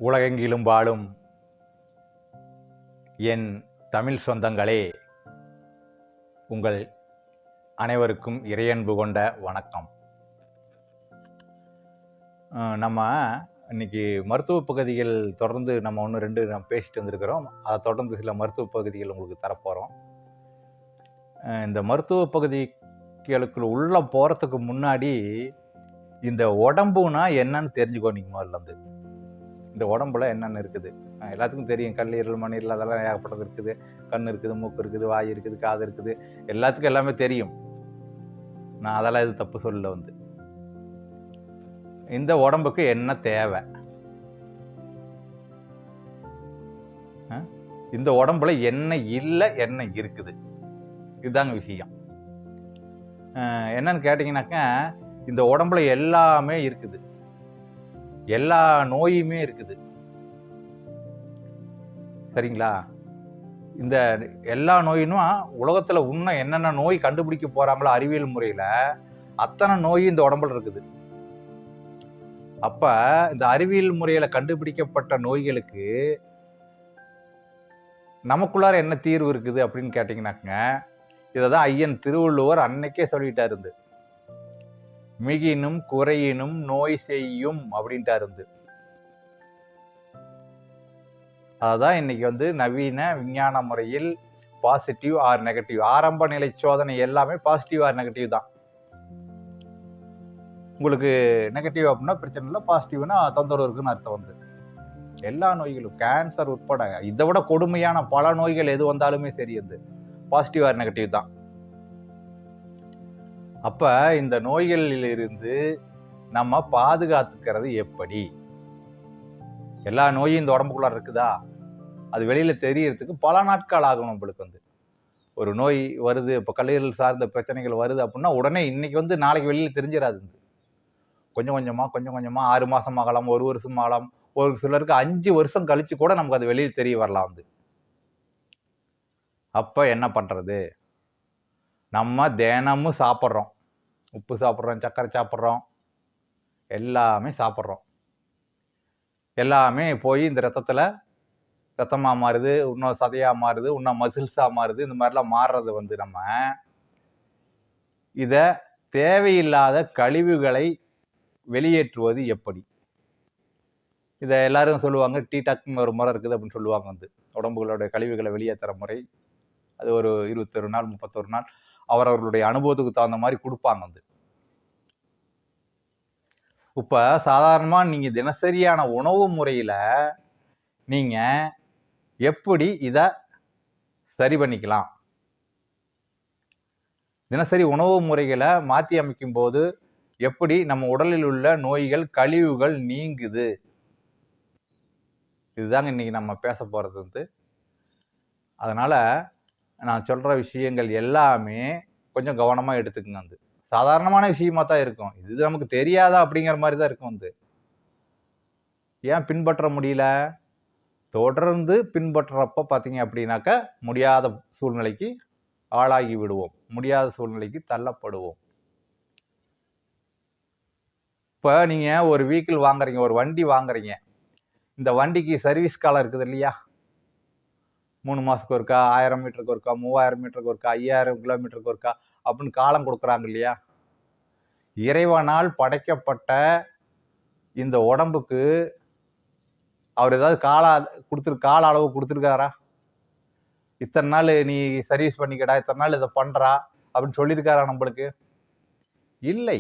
உலகெங்கிலும் வாழும் என் தமிழ் சொந்தங்களே, உங்கள் அனைவருக்கும் இறையன்பு கொண்ட வணக்கம். நம்ம இன்னைக்கு மருத்துவ பகுதிகள் தொடர்ந்து நம்ம ஒன்று ரெண்டு நம்ம பேசிட்டு வந்திருக்கிறோம். அதை தொடர்ந்து சில மருத்துவ பகுதிகள் உங்களுக்கு தரப்போகிறோம். இந்த மருத்துவ பகுதிகளுக்குள்ள உள்ள போகிறதுக்கு முன்னாடி இந்த உடம்புனா என்னன்னு தெரிஞ்சுக்கோ. நீங்கள் முதல்ல வந்து இந்த உடம்புல என்னென்ன இருக்குது எல்லாத்துக்கும் தெரியும். கல்லீரல், மண்ணீரல், அதெல்லாம் ஏகப்பட்டது இருக்குது. கண் இருக்குது, மூக்கு இருக்குது, வாய் இருக்குது, காது இருக்குது, எல்லாத்துக்கும் எல்லாமே தெரியும். நான் அதெல்லாம் இது தப்பு சொல்லல. வந்து இந்த உடம்புக்கு என்ன தேவை, இந்த உடம்புல என்ன இல்லை, என்ன இருக்குது, இதுதாங்க விஷயம். என்னன்னு கேட்டீங்கன்னாக்கா, இந்த உடம்புல எல்லாமே இருக்குது, எல்லா நோயுமே இருக்குது. சரிங்களா? இந்த எல்லா நோயினும் உலகத்துல இன்னும் என்னென்ன நோய் கண்டுபிடிக்க போறாங்களோ அறிவியல் முறையில, அத்தனை நோய் இந்த உடம்புல இருக்குது. அப்ப இந்த அறிவியல் முறையில கண்டுபிடிக்கப்பட்ட நோய்களுக்கு நமக்குள்ளார என்ன தீர்வு இருக்குது அப்படின்னு கேட்டீங்கன்னாக்க, இதைதான் ஐயன் திருவள்ளுவர் அன்னைக்கே சொல்லிட்டா இருந்து, மிகினும் குறையினும் நோய் செய்யும் அப்படின்ட்டா இருந்து. அதான் இன்னைக்கு வந்து நவீன விஞ்ஞான முறையில் பாசிட்டிவ் ஆர் நெகட்டிவ், ஆரம்ப நிலை சோதனை எல்லாமே பாசிட்டிவ் ஆர் நெகட்டிவ் தான். உங்களுக்கு நெகட்டிவ் அப்படின்னா பிரச்சனை இல்லை, பாசிட்டிவ்னா தொந்தரவு இருக்குன்னு அர்த்தம். வந்து எல்லா நோய்களும், கேன்சர் உட்பட இதை விட கொடுமையான பல நோய்கள் எது வந்தாலுமே சரி, வந்து பாசிட்டிவ் ஆர் நெகட்டிவ் தான். அப்ப இந்த நோய்களில் இருந்து நம்ம பாதுகாத்துக்கிறது எப்படி? எல்லா நோயும் இந்த உடம்புக்குள்ள இருக்குதா, அது வெளியில தெரியறதுக்கு பல நாட்கள் ஆகணும். நம்மளுக்கு வந்து ஒரு நோய் வருது, இப்போ கல்லீரல் சார்ந்த பிரச்சனைகள் வருது அப்படின்னா உடனே இன்னைக்கு வந்து நாளைக்கு வெளியில தெரிஞ்சிடாது. கொஞ்சம் கொஞ்சமா 6 மாசம் ஆகலாம், 1 வருஷம் ஆகலாம், ஒரு சிலருக்கு 5 வருஷம் கழிச்சு கூட நமக்கு அது வெளியில் தெரிய வரலாம். வந்து அப்ப என்ன பண்றது? நம்ம தினமும் சாப்பிட்றோம், உப்பு சாப்பிட்றோம், சர்க்கரை சாப்பிட்றோம், எல்லாமே சாப்பிட்றோம். எல்லாமே போய் இந்த ரத்தமா மாறுது, இன்னும் சதையா மாறுது, இன்னும் மசில்ஸா மாறுது. இந்த மாதிரிலாம் மாறுறது வந்து நம்ம இத தேவையில்லாத கழிவுகளை வெளியேற்றுவது எப்படி? இதை எல்லாரும் சொல்லுவாங்க, டீடாக்னு ஒரு முறை இருக்குது அப்படின்னு சொல்லுவாங்க. வந்து உடம்புகளோட கழிவுகளை வெளியேற்றுற முறை, அது ஒரு 21 நாள் 31 நாள் அவரவர்களுடைய அனுபவத்துக்கு தகுந்த மாதிரி கொடுப்பாங்க. வந்து இப்ப சாதாரணமா நீங்க தினசரியான உணவு முறையில நீங்க எப்படி இத சரி பண்ணிக்கலாம்? தினசரி உணவு முறைகளை மாற்றி அமைக்கும் போது எப்படி நம்ம உடலில் உள்ள நோய்கள், கழிவுகள் நீங்குது? இதுதாங்க இன்னைக்கு நம்ம பேச போறது. வந்து அதனால நான் சொல்ற விஷயங்கள் எல்லாமே கொஞ்சம் கவனமா எடுத்துக்கங்க. வந்து சாதாரணமான விஷயமா தான் இருக்கும், இது நமக்கு தெரியாதா அப்படிங்கிற மாதிரி தான் இருக்கும். வந்து ஏன் பின்பற்ற முடியல? தொடர்ந்து பின்பற்றப்ப பார்த்தீங்க அப்படின்னாக்க முடியாத சூழ்நிலைக்கு ஆளாகி விடுவோம், முடியாத சூழ்நிலைக்கு தள்ளப்படுவோம். இப்போ நீங்க ஒரு வெஹிக்கிள் வாங்குறீங்க, ஒரு வண்டி வாங்குறீங்க. இந்த வண்டிக்கு சர்வீஸ் காலம் இருக்குது இல்லையா? 3 மாசத்துக்கு ஒருக்கா, 1000 மீட்டருக்கு ஒருக்கா, 3000 மீட்டருக்கு ஒருக்கா, 5000 கிலோமீட்டருக்கு ஒருக்கா அப்படின்னு காலம் கொடுக்குறாங்க இல்லையா? இறைவனால் படைக்கப்பட்ட இந்த உடம்புக்கு அவர் ஏதாவது கால அளவு கொடுத்துருக்காரா? இத்தனை நாள் நீ சர்வீஸ் பண்ணிக்கடா, இத்தனை நாள் இதை பண்றா அப்படின்னு சொல்லியிருக்காரா நம்மளுக்கு? இல்லை.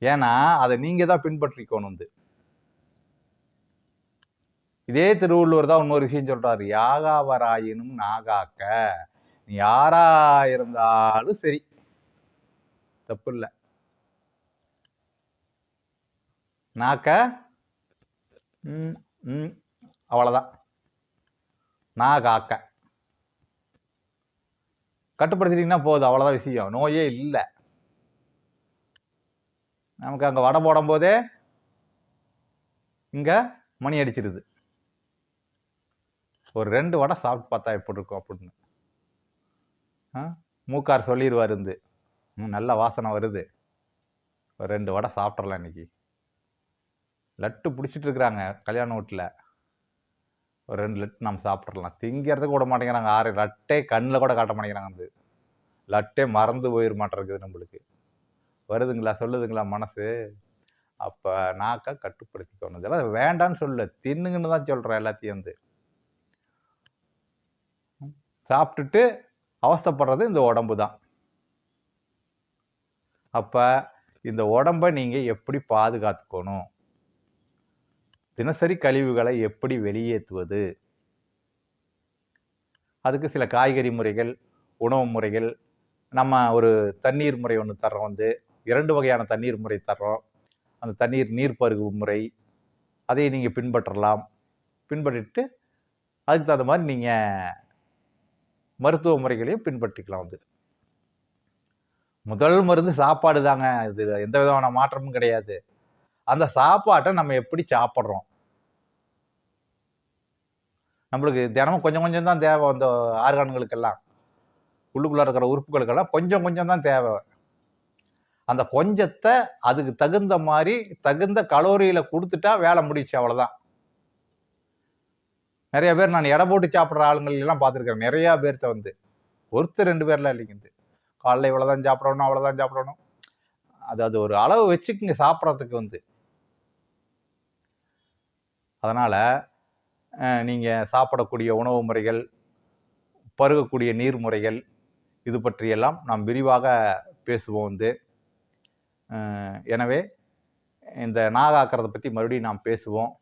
ஏன்னா அதை நீங்க தான் பின்பற்றிக்கணும். வந்து இதே திருவள்ளுவர் தான் இன்னொரு விஷயம் சொல்றாரு, யாகாவராயினும் நாகாக்க. நீ யாரா இருந்தாலும் சரி, தப்பு இல்லை, நாக்க அவ்வளவுதான், நாகாக்க கட்டுப்படுத்திட்டீங்கன்னா போதும், அவ்வளவுதான் விஷயம். நோயே இல்லை. நமக்கு அங்க வடை போடும் போதே இங்க மணி அடிச்சிருது. ஒரு 2 வடை சாப்பிட்டு பார்த்தா எப்படி இருக்கும் அப்படின்னு மூக்கார் சொல்லிடுவார். இருந்து நல்ல வாசனை வருது, ஒரு 2 வடை சாப்பிட்றலாம் இன்னைக்கு. லட்டு பிடிச்சிட்டு இருக்கிறாங்க கல்யாண வீட்டில். ஒரு 2 லட்டு நம்ம சாப்பிட்றலாம். திங்கிறதுக்கு விட மாட்டேங்கிறாங்க. 6 லட்டே கண்ணில் கூட காட்ட மாட்டேங்கிறாங்க. அந்த லட்டே மறந்து போயிட மாட்டேங்குது நம்மளுக்கு. வருதுங்களா, சொல்லுதுங்களா மனசு? அப்போ நாக்கை கட்டுப்படுத்திக்கணும். இதெல்லாம் வேண்டான்னு சொல்ல, தின்னுங்கன்னு தான் சொல்கிறேன் எல்லாத்தையும். சாப்பிட்டுட்டு அவஸ்தைப்படுறது இந்த உடம்பு தான். அப்போ இந்த உடம்பை நீங்கள் எப்படி பாதுகாத்துக்கணும், தினசரி கழிவுகளை எப்படி வெளியேற்றுவது, அதுக்கு சில காய்கறி முறைகள், உணவு முறைகள், நம்ம ஒரு தண்ணீர் முறை ஒன்று தர்றோம். 2 வகையான தண்ணீர் முறை தர்றோம். அந்த நீர் பருகு முறை, அதை நீங்கள் பின்பற்றலாம். பின்பற்றிட்டு அதுக்கு தகுந்த மாதிரி நீங்கள் மருத்துவ முறைகளையும் பின்பற்றிக்கலாம். முதல் மருந்து சாப்பாடு தாங்க. இது எந்த விதமான மாற்றமும் கிடையாது. அந்த சாப்பாட்டை நம்ம எப்படி சாப்பிட்றோம்? நம்மளுக்கு தினமும் கொஞ்சம் கொஞ்சம் தான் தேவை. அந்த ஆர்கான்களுக்கெல்லாம், உள்ளுக்குள்ள இருக்கிற உறுப்புகளுக்கெல்லாம் கொஞ்சம் கொஞ்சம் தான் தேவை. அந்த கொஞ்சத்தை அதுக்கு தகுந்த மாதிரி தகுந்த கலோரியில கொடுத்துட்டா வேலை முடிச்சு, அவ்வளோதான். நிறைய பேர் நான் எடை போட்டு சாப்பிட்ற ஆளுங்கள் எல்லாம் பார்த்துருக்கேன். நிறையா பேர்த்த ஒருத்தர் 2 பேர்லாம் இல்லைங்க. காலைல இவ்வளோதான் சாப்பிடணும், அவ்வளோதான் சாப்பிடணும். அது ஒரு அளவு வச்சுக்குங்க சாப்பிட்றதுக்கு. அதனால் நீங்கள் சாப்பிடக்கூடிய உணவு முறைகள், பருகக்கூடிய நீர் முறைகள், இது பற்றியெல்லாம் நாம் விரிவாக பேசுவோம். எனவே இந்த நாகாக்கிறத பற்றி மறுபடியும் நாம் பேசுவோம்.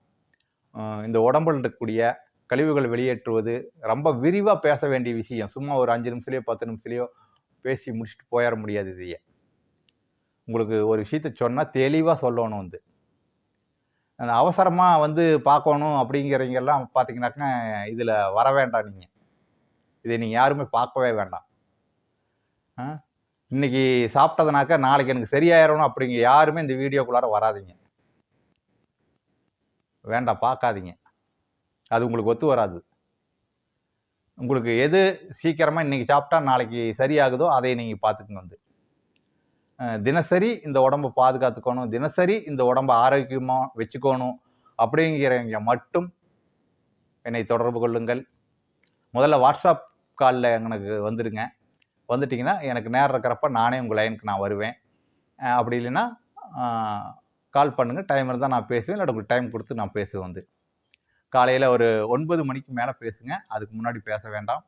இந்த உடம்பில் இருக்கக்கூடிய கழிவுகள் வெளியேற்றுவது ரொம்ப விரிவாக பேச வேண்டிய விஷயம். சும்மா ஒரு 5 நிமிஷத்துலையோ 10 நிமிஷத்துலையோ பேசி முடிச்சுட்டு போயிட முடியாது. இதையே உங்களுக்கு ஒரு விஷயத்த சொன்னால் தெளிவாக சொல்லணும். அந்த அவசரமாக பார்க்கணும் அப்படிங்கிறவங்கெல்லாம் பார்த்தீங்கன்னாக்கா இதில் வர வேண்டாம். இதை நீங்கள் யாருமே பார்க்கவே வேண்டாம். இன்னைக்கு சாப்பிட்டதுனாக்கா நாளைக்கு எனக்கு சரியாயிரணும் அப்படிங்க யாருமே இந்த வீடியோக்குள்ளார வராதிங்க. வேண்டாம், பார்க்காதீங்க. அது உங்களுக்கு ஒத்து வராது. உங்களுக்கு எது சீக்கிரமாக இன்னைக்கு சாப்பிட்டா நாளைக்கு சரியாகுதோ அதை நீங்கள் பார்த்துக்குங்க. தினசரி இந்த உடம்பை பாதுகாத்துக்கணும், தினசரி இந்த உடம்பை ஆரோக்கியமாக வச்சுக்கணும் அப்படிங்கிறவங்க மட்டும் என்னை தொடர்பு கொள்ளுங்கள். முதல்ல வாட்ஸ்அப் காலில் எனக்கு வந்துடுங்க. வந்துட்டிங்கன்னா எனக்கு நேரம் இருக்கிறப்ப நானே உங்கள் லைனுக்கு நான் வருவேன். அப்படி இல்லைன்னா கால் பண்ணுங்கள். டைம் இருந்தால் நான் பேசுவேன், இல்லை உங்களுக்கு டைம் கொடுத்து நான் பேசுவேன். காலையில் ஒரு 9 மணிக்கு மேலே பேசுங்க. அதுக்கு முன்னாடி பேச வேண்டாம்.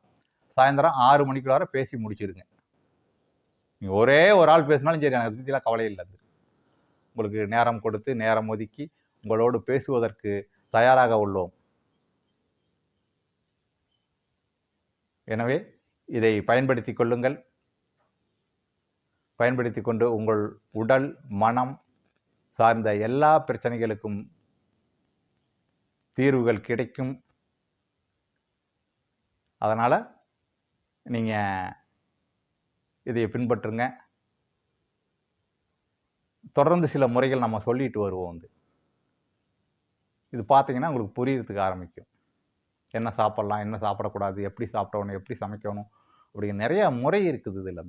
சாயந்தரம் 6 மணிக்குள்ளார பேசி முடிச்சிடுங்க. நீங்கள் ஒரே ஒரு ஆள் பேசினாலும் சரி, எனக்கு அதை பற்றிலாம் கவலை இல்லை. உங்களுக்கு நேரம் கொடுத்து நேரம் ஒதுக்கி உங்களோடு பேசுவதற்கு தயாராக உள்ளோம். எனவே இதை பயன்படுத்தி கொள்ளுங்கள். பயன்படுத்தி கொண்டு உங்கள் உடல் மனம் சார்ந்த எல்லா பிரச்சனைகளுக்கும் தீர்வுகள் கிடைக்கும். அதனால் நீங்கள் இதை பின்பற்றுங்க. தொடர்ந்து சில முறைகள் நம்ம சொல்லிட்டு வருவோம். இது பார்த்தீங்கன்னா உங்களுக்கு புரியறதுக்கு ஆரம்பிக்கும். என்ன சாப்பிட்லாம், என்ன சாப்பிடக்கூடாது, எப்படி சாப்பிடணும், எப்படி சமைக்கணும், அப்படிங்கிற நிறைய முறை இருக்குது இதில்.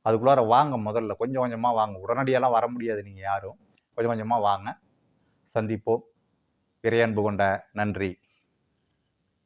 அதுக்குள்ளார வாங்க. முதல்ல கொஞ்சம் கொஞ்சமாக வாங்க. உடனடியெல்லாம் வர முடியாது. நீங்கள் யாரும் கொஞ்சம் கொஞ்சமாக வாங்க. சந்திப்போம். இறையன்பு கொண்ட நன்றி.